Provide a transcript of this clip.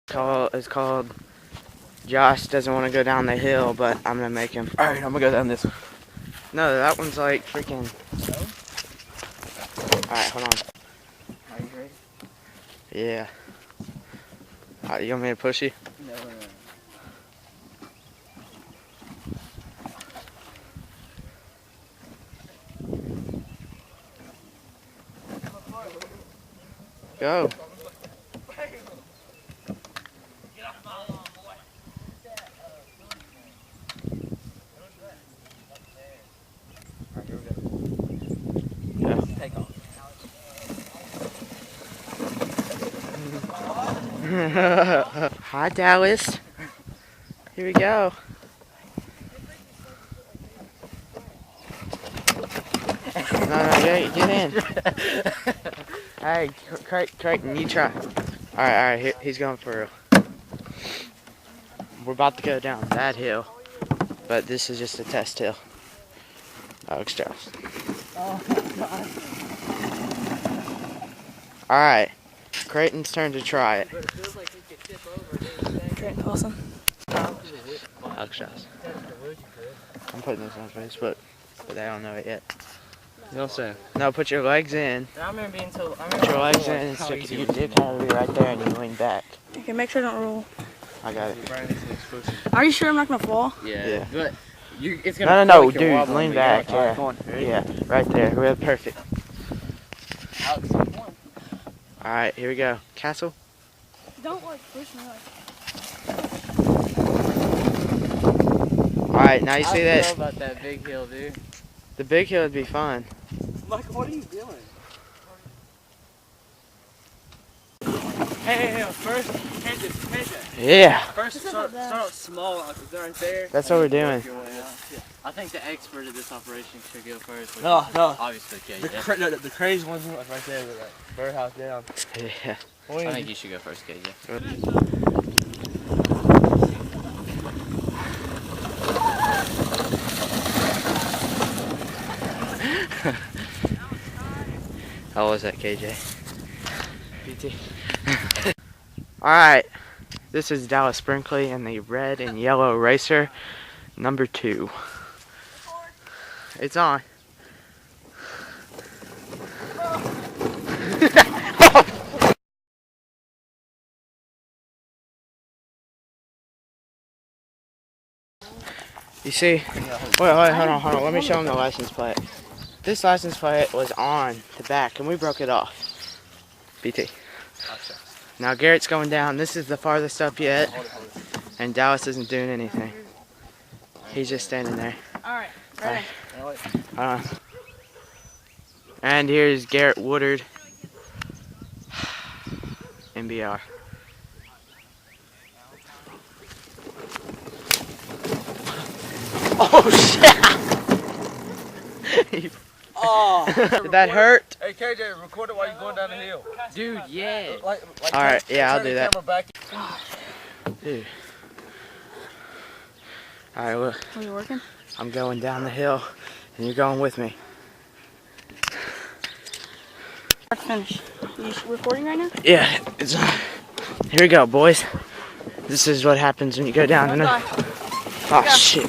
It's called Josh doesn't want to go down the hill, but I'm gonna make him. Alright, I'm gonna go down this one. No, that one's like freaking. Alright, hold on. Are you ready? Yeah. You want me to push you? No. Go. Take off. Hi, Dallas. Here we go. No, get in. Hey, Creighton, you try. Alright, he's going for real. We're about to go down that hill, but this is just a test hill. Alex Josh. Oh my god. Alright, Creighton's turn to try it. But it feels like he could tip over, dude. Creighton, awesome. Alex Josh. I'm putting this on Facebook, but they don't know it yet. You know what I'm saying? No, put your legs in. I remember being told. Put your legs in and stick it. Your dick had to be right there and you lean back. Okay, make sure I don't roll. I got it. Are you sure I'm not gonna fall? Yeah. But it's gonna. No, like you're dude, wobbling, lean but back. you're Yeah, like, come on, ready? yeah, right there. We're perfect. Alex, come on. All right, here we go. Castle. Don't like push me like. All right, now you see I don't know that? about that big hill, dude. The big hill would be fun. Michael, what are you doing? Hey, first, hand it. Yeah, First, start out small, right there. that's what we're doing. I think the expert of this operation should go first. No. Obviously, KJ. The crazy one's like right there with that birdhouse down. Yeah. I think you should go first, KJ. How was that, KJ? PT. All right, this is Dallas Brinkley and the red and yellow racer, number 2. It's on. You see? Wait, hold on. Let me show him the license plate. This license plate was on the back, and we broke it off. BT. Now Garrett's going down. This is the farthest up yet, and Dallas isn't doing anything. He's just standing there. Alright, ready. And here's Garrett Woodard, NBR. Oh shit! Oh! Did that hurt? Hey KJ, record it while you're going down the hill. Dude, yeah. Alright, yeah, I'll do that. Back. Dude. Alright, well, Are you working? I'm going down the hill, and you're going with me. Finish. You recording right now? Yeah, it's here we go, boys. This is what happens when you go down and oh shit.